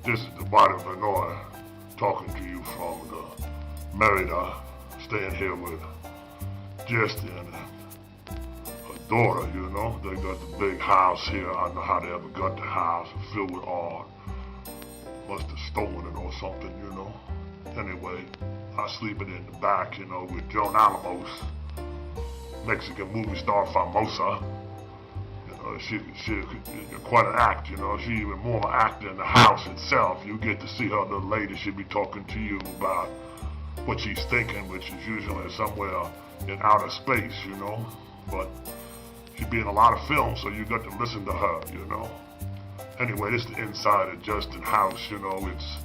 This is the body Vinnoy talking to you from the Merida, staying here with Justin and her daughter, you know. They got the big house here. I don't know how they ever got the house filled with art. Must have stolen it or something, you know. Anyway, I sleeping in the back, you know, with Joan Alamos, Mexican movie star famosa. She quite an act, you know. She even more an actor in the house itself. You get to see her little lady. She'll be talking to you about what she's thinking, which is usually somewhere in outer space, you know. But she be in a lot of films, so you got to listen to her, you know. Anyway, this is the inside of Justin's house, you know. It's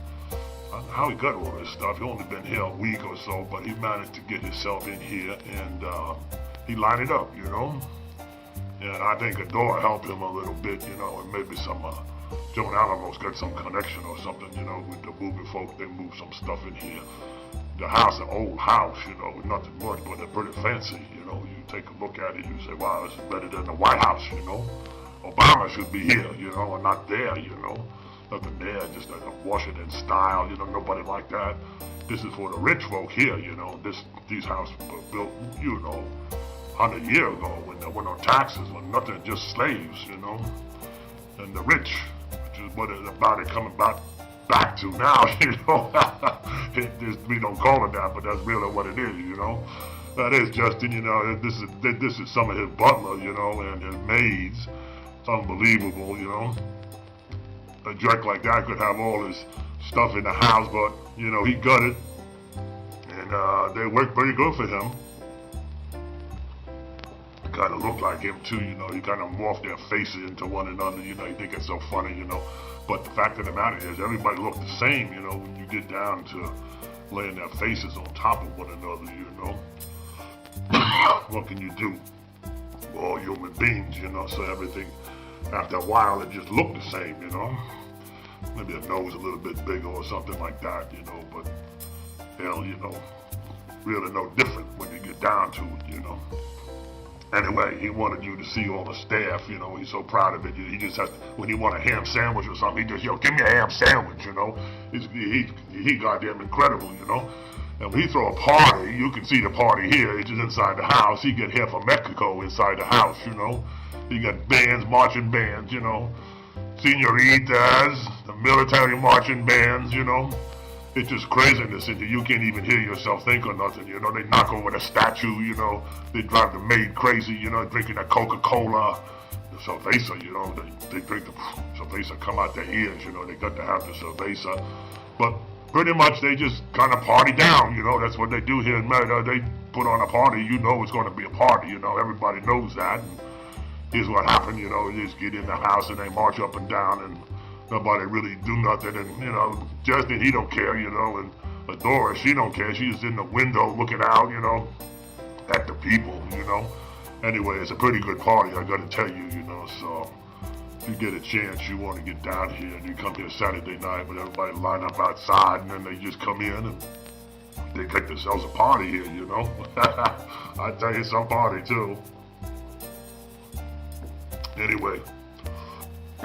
I don't know how he got all this stuff. He only been here a week or so, but he managed to get himself in here and he lined it up, you know. And I think Adora helped him a little bit, you know, and maybe some, Joan Alamos got some connection or something, you know, with the movie folk. They moved some stuff in here. The house, an old house, you know, nothing much, but they're pretty fancy, you know. You take a look at it, you say, wow, this is better than the White House, you know. Obama should be here, you know, and not there, you know. Nothing there, just like a Washington style, you know, nobody like that. This is for the rich folk here, you know. These houses were built, you know, 100 years ago when there were no taxes, when nothing, just slaves, you know. And the rich, which is what it's about it coming back to now, you know. We don't call it that, but that's really what it is, you know. That is Justin, you know. This is some of his butler, you know, and his maids. It's unbelievable, you know. A jerk like that could have all his stuff in the house, but, you know, he got it. And they worked pretty good for him. Kind of look like him too, you know. You kind of morph their faces into one another, you know. You think it's so funny, you know. But the fact of the matter is, everybody look the same, you know. When you get down to laying their faces on top of one another, you know. What can you do? We're all human beings, you know. So everything, after a while, it just look the same, you know. Maybe a nose a little bit bigger or something like that, you know. But hell, you know, really no different when you get down to it, you know. Anyway, he wanted you to see all the staff, you know. He's so proud of it. He just has to, when he want a ham sandwich or something, he just, yo, give me a ham sandwich, you know. He goddamn incredible, you know. And when he throw a party, you can see the party here. It's just inside the house. He get here from Mexico inside the house, you know. He got bands, marching bands, you know. Senoritas, the military marching bands, you know. It's just craziness in here. You can't even hear yourself think or nothing, you know. They knock over the statue, you know. They drive the maid crazy, you know, drinking that Coca-Cola, the cerveza, you know. They drink the cerveza, come out their ears, you know. They got to have the cerveza. But pretty much they just kind of party down, you know. That's what they do here in Merida. They put on a party. You know it's going to be a party, you know. Everybody knows that. And here's what happened, you know. You just get in the house and they march up and down and nobody really do nothing, and, you know, Justin, he don't care, you know, and Adora, she don't care. She's in the window looking out, you know, at the people, you know. Anyway, it's a pretty good party, I gotta tell you, you know, so if you get a chance, you want to get down here, and you come here Saturday night, but everybody line up outside, and then they just come in, and they take themselves a party here, you know. I tell you, some party, too. Anyway,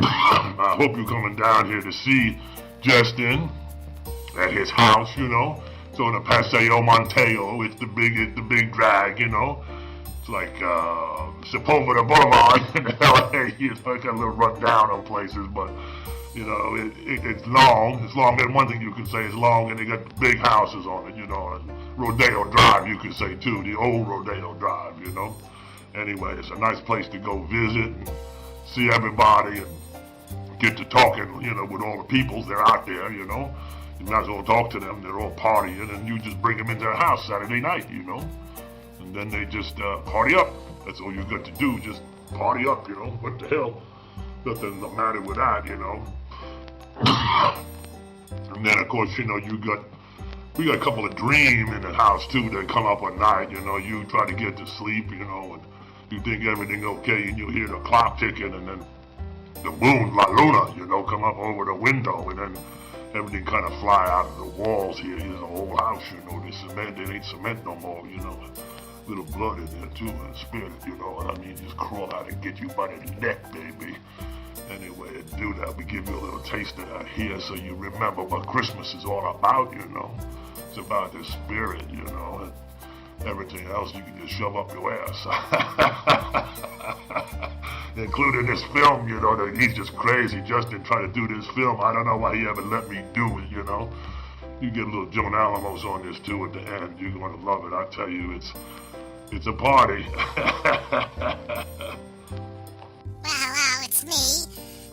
I hope you're coming down here to see Justin at his house, you know. It's on the Paseo Monteo. It's the big drag, you know. It's like Sepulveda Boulevard in LA. You know, it got a little run down on places, but you know, it's long. It's long. And one thing you can say is long, and they got the big houses on it, you know. And Rodeo Drive, you can say too, the old Rodeo Drive, you know. Anyway, it's a nice place to go visit and see everybody and get to talking, you know, with all the peoples. They're out there, you know. You might as well talk to them. They're all partying, and you just bring them into the house Saturday night, you know. And then they just party up. That's all you got to do, just party up, you know. What the hell? Nothing the matter with that, you know. And then, of course, you know, we got a couple of dream in the house, too. They come up at night, you know. You try to get to sleep, you know, and you think everything okay, and you hear the clock ticking, and then the moon, La Luna, you know, come up over the window, and then everything kind of fly out of the walls here. Here's a whole house, you know. The cement, it ain't cement no more, you know. A little blood in there, too, and spirit, you know. And I mean, just crawl out and get you by the neck, baby. Anyway, to do that, we give you a little taste of that here so you remember what Christmas is all about, you know. It's about the spirit, you know, and everything else you can just shove up your ass. Including this film, you know, that he's just crazy. Justin tried to do this film. I don't know why he ever let me do it, you know. You get a little Joan Alamos on this too at the end. You're going to love it. I tell you, it's a party. Well, hello, it's me,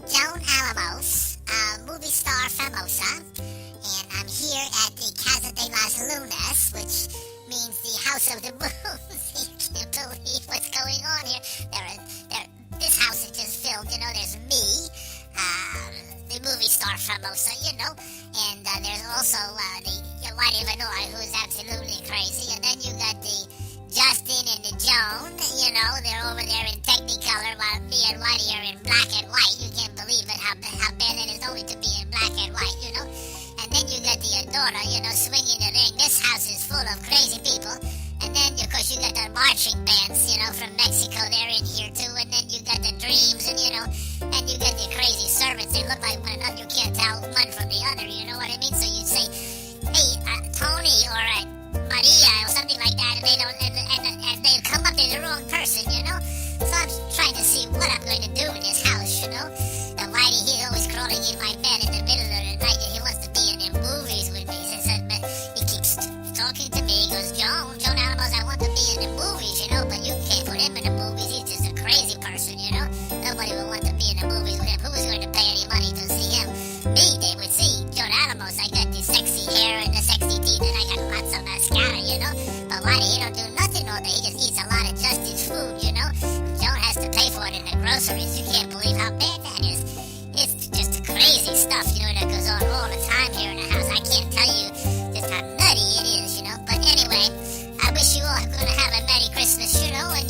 Joan Alamos, movie star famosa, and I'm here at the Casa de las Lunas, which means the House of the Moons. You can't believe what's going on here. This house is just filmed, you know, there's me, the movie star famosa, you know, and there's also the Whitey Vinnoy, who is absolutely crazy, and then you got the Justin and the Joan, you know, they're over there in Technicolor while me and Whitey are in black and white. You can't believe it, how bad it is only to be in black and white, you know. And then you got the Adora, you know, swinging the ring. This house is full of crazy people. And then, of course, you got the marching bands, you know, from Mexico. They're in here, too. And then you got the dreams and, you know, and you got the crazy servants. They look like one another. You can't tell one from the other, you know what I mean? So you'd say, hey, Tony or Maria or something like that, and they don't, and they come up as the wrong person, you know. So I'm trying to see what I'm going to do in this house, you know. The Whitey, he's always crawling in my bed in the middle of the night, and he wants to be in the movies with me. He keeps talking to me. He goes, Joan Alamos, I want to be in the movies, you know, but you can't put him in the movies. He's just a crazy person, you know. Nobody would want to be in the movies with him. Who was going to pay any money to see him? Me, they would see. Joan Alamos, I got the sexy hair and the sexy teeth, and I got lots of mascara, you know. But Whitey, he don't do nothing all day. He just eats a lot of Justin's food, you know. Joan has to pay for it in the groceries. You can't believe how bad that is. It's just crazy stuff, you know, that goes on all the time here in the house. I can't tell you just how nutty it is, you know. But anyway, I wish you all are going to have a Merry Christmas, you know, and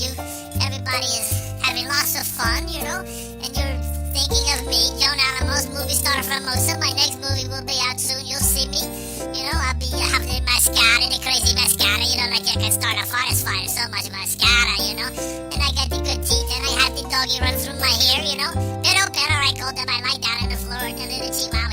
everybody is having lots of fun, you know, and you're thinking of me, Joan Alamos, movie star famosa. My next movie will be out soon. You'll see me. You know, I'll be having the mascara, the crazy mascara, you know, like I can start a forest fire, so much mascara, you know. And I got the good teeth, and I have the doggy run through my hair, you know. Pero, I called them, I lie down on the floor, and the little chihuahua